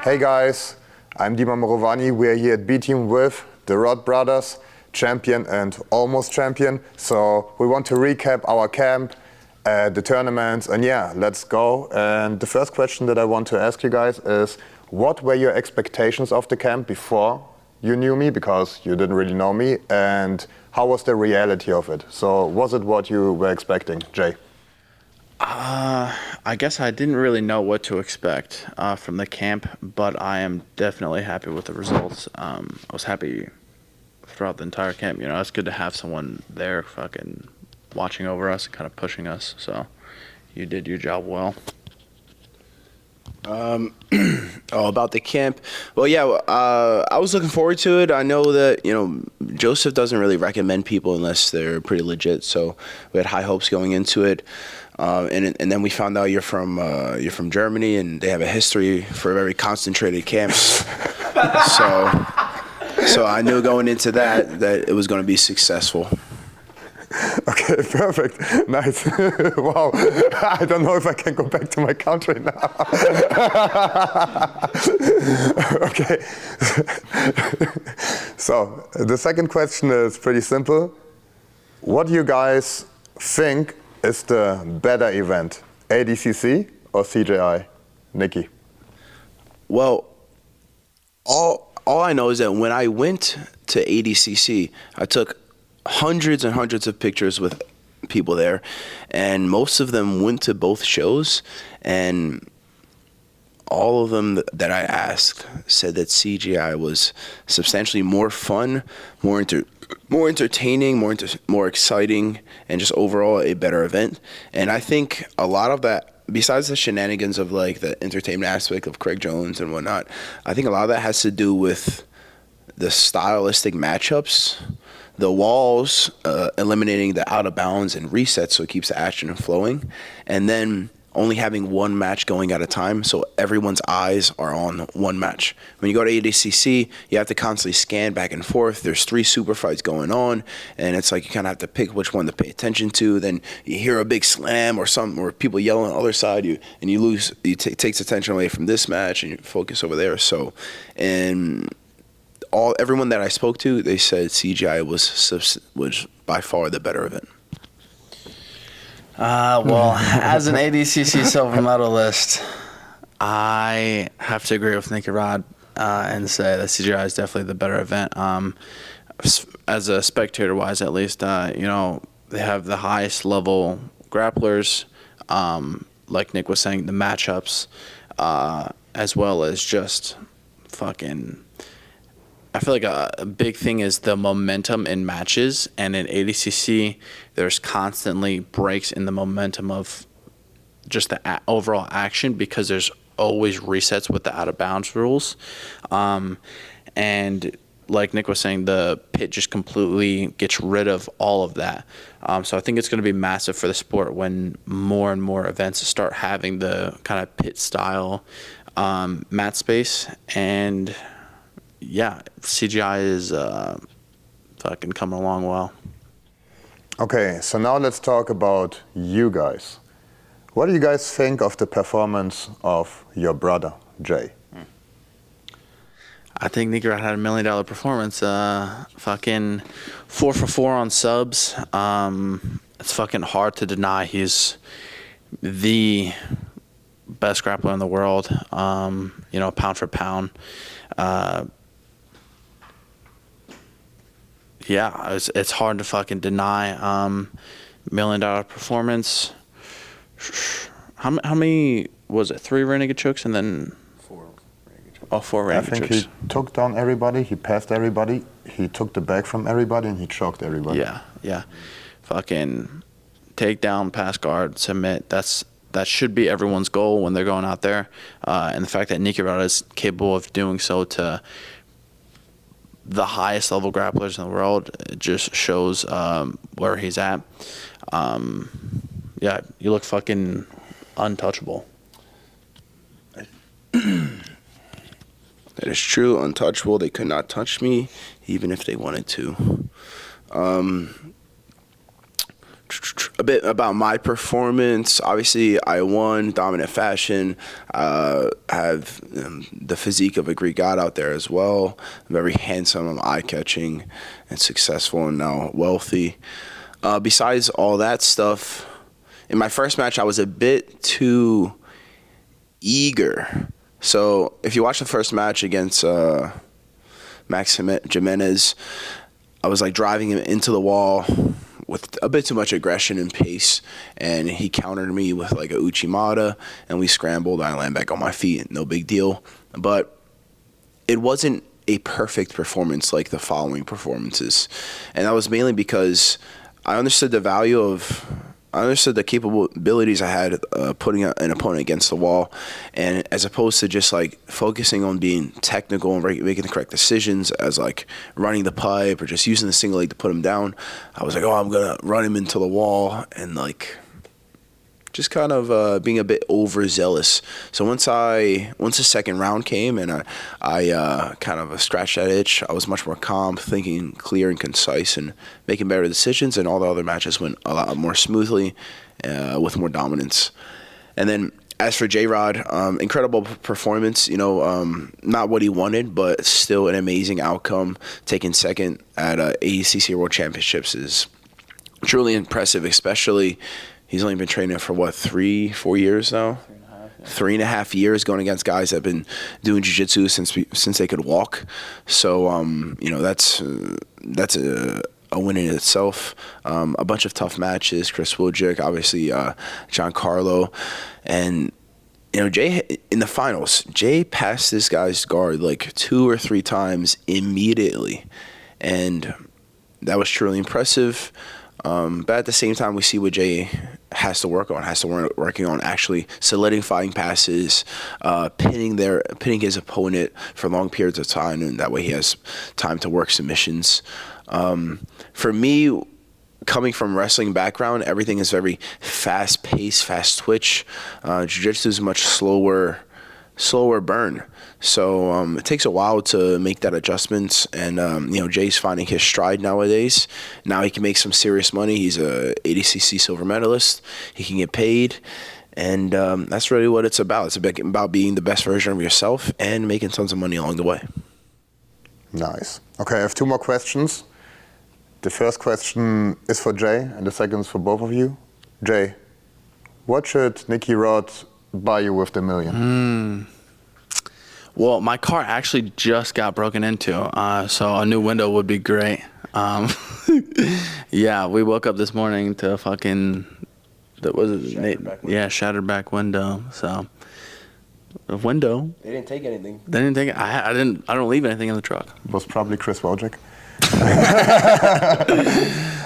Hey guys, I'm Dima. We're here at B Team with the Rod Brothers, champion and almost champion. So we want to recap our camp, the tournaments, and yeah, let's go. And the first question that I want to ask you guys is, what were your expectations of the camp before you knew me, because you didn't really know me, and how was the reality of it? So was it what you were expecting, Jay? I guess I didn't really know what to expect from the camp, but I am definitely happy with the results. I was happy throughout the entire camp. You know, it's good to have someone there fucking watching over us and kind of pushing us. So you did your job well. About the camp. Well, yeah, I was looking forward to it. I know that, you know, Joseph doesn't really recommend people unless they're pretty legit. So we had high hopes going into it. And then we found out you're from Germany, and they have a history for very concentrated camps. so I knew going into that it was going to be successful. Okay, perfect. Nice. Wow. I don't know if I can go back to my country now. Okay. So the second question is pretty simple. What do you guys think is the better event, ADCC or CJI? Nicky. Well, all I know is that when I went to ADCC, I took hundreds and hundreds of pictures with people there, and most of them went to both shows, and all of them that I asked said that CGI was substantially more fun, more entertaining, more exciting, and just overall a better event. And I think a lot of that, besides the shenanigans of like the entertainment aspect of Craig Jones and whatnot, I think a lot of that has to do with the stylistic matchups, the walls, eliminating the out of bounds and resets so it keeps the action flowing, and then only having one match going at a time, so everyone's eyes are on one match. When you go to ADCC, you have to constantly scan back and forth. There's 3 super fights going on, and it's like you kind of have to pick which one to pay attention to. Then you hear a big slam or something, or people yell on the other side, and you lose. It takes attention away from this match, and you focus over there. So, and everyone that I spoke to, they said CGI was by far the better event. Well, as an ADCC silver medalist, I have to agree with Nicky Rod and say that CGI is definitely the better event. As a spectator-wise, at least, you know, they have the highest level grapplers, like Nick was saying, the matchups, as well as just fucking. I feel like a big thing is the momentum in matches, and in ADCC, there's constantly breaks in the momentum of just the overall action because there's always resets with the out-of-bounds rules. And like Nick was saying, the pit just completely gets rid of all of that. So I think it's going to be massive for the sport when more and more events start having the kind of pit-style mat space. And yeah, CGI is fucking coming along well. Okay, so now let's talk about you guys. What do you guys think of the performance of your brother, Jay? I think Nicky Rod had $1 million performance. Fucking 4 for 4 on subs. It's fucking hard to deny he's the best grappler in the world. You know, pound for pound. Yeah, it's hard to fucking deny. $1 million performance. How many was it? 3 renegade chokes and then 4 renegade chokes. Oh, 4 renegade chokes. I think he took down everybody. He passed everybody. He took the back from everybody, and he choked everybody. Yeah. Fucking take down, pass guard, submit. That should be everyone's goal when they're going out there. And the fact that Nicky Rod is capable of doing so to the highest level grapplers in the world, it just shows where he's at. Yeah, you look fucking untouchable. That is true, untouchable. They could not touch me, even if they wanted to. bit about my performance. Obviously, I won dominant fashion. Have the physique of a Greek god out there as well. I'm very handsome. I'm eye-catching and successful and now wealthy. Besides all that stuff, in my first match, I was a bit too eager. So if you watch the first match against Max Jimenez, I was like driving him into the wall with a bit too much aggression and pace, and he countered me with like a Uchimata, and we scrambled. I landed back on my feet, no big deal. But it wasn't a perfect performance like the following performances, and that was mainly because I understood the value of, I understood the capabilities I had putting an opponent against the wall, and as opposed to just like focusing on being technical and making the correct decisions, as like running the pipe or just using the single leg to put him down, I was like, oh, I'm gonna run him into the wall, and like just kind of being a bit overzealous. So once the second round came and I kind of scratched that itch, I was much more calm, thinking clear and concise, and making better decisions. And all the other matches went a lot more smoothly, with more dominance. And then as for J-Rod, incredible performance. You know, not what he wanted, but still an amazing outcome. Taking second at ADCC World Championships is truly impressive, especially. He's only been training for, what, 3-4 years now? 3.5 years, going against guys that have been doing jiu-jitsu since they could walk. So, you know, that's a win in itself. A bunch of tough matches. Chris Wojcik, obviously Giancarlo. And, you know, Jay, in the finals, Jay passed this guy's guard like 2 or 3 times immediately. And that was truly impressive. But at the same time, we see what Jay has to work on. Working on actually solidifying passes, pinning his opponent for long periods of time, and that way he has time to work submissions. For me, coming from wrestling background, everything is very fast paced, fast twitch. Jiu-jitsu is much slower burn. So it takes a while to make that adjustment, and you know, Jay's finding his stride nowadays. Now he can make some serious money. He's a ADCC silver medalist. He can get paid, and that's really what it's about. It's about being the best version of yourself and making tons of money along the way. Nice. Okay, I have 2 more questions. The first question is for Jay, and the second is for both of you. Jay, what should Nicky Rod buy you with the $1 million? Well, my car actually just got broken into, so a new window would be great. Yeah, we woke up this morning to shattered back window. So a window. They didn't take anything. They didn't take it. I don't leave anything in the truck. It was probably Chris Wojcik.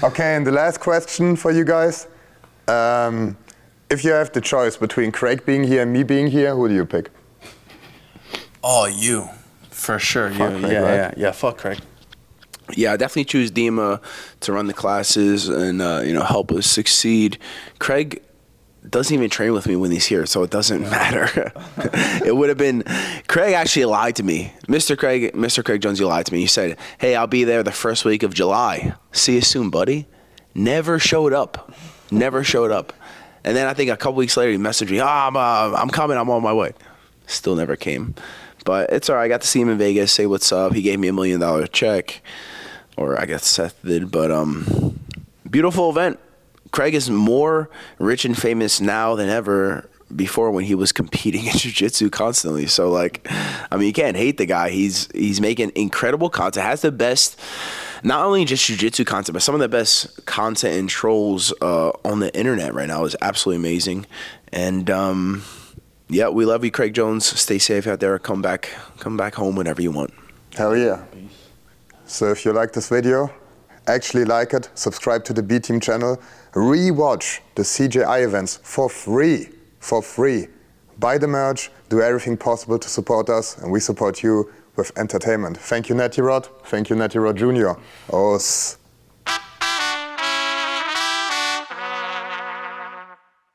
Okay, and the last question for you guys. If you have the choice between Craig being here and me being here, who do you pick? Oh, you. For sure. Fuck Craig, right? Yeah, fuck Craig. Yeah, I definitely choose Dima to run the classes and you know, help us succeed. Craig doesn't even train with me when he's here, so it doesn't matter. It would have been, Craig actually lied to me. Mr. Craig Jones, you lied to me. He said, hey, I'll be there the first week of July. See you soon, buddy. Never showed up. And then I think a couple weeks later, he messaged me, I'm coming, I'm on my way. Still never came. But it's all right. I got to see him in Vegas, say what's up. He gave me $1 million check, or I guess Seth did. But beautiful event. Craig is more rich and famous now than ever before, when he was competing in jiu-jitsu constantly. So, like, I mean, you can't hate the guy. He's making incredible content. Has the best, not only just jiu-jitsu content, but some of the best content and trolls on the internet right now. Is absolutely amazing. And yeah, we love you, Craig Jones. Stay safe out there. Come back home whenever you want. Hell yeah. Peace. So if you like this video, actually like it, subscribe to the B Team channel, rewatch the CJI events for free. Buy the merch, do everything possible to support us, and we support you with entertainment. Thank you, Nicky Rod. Thank you, Nicky Rod Jr. Os.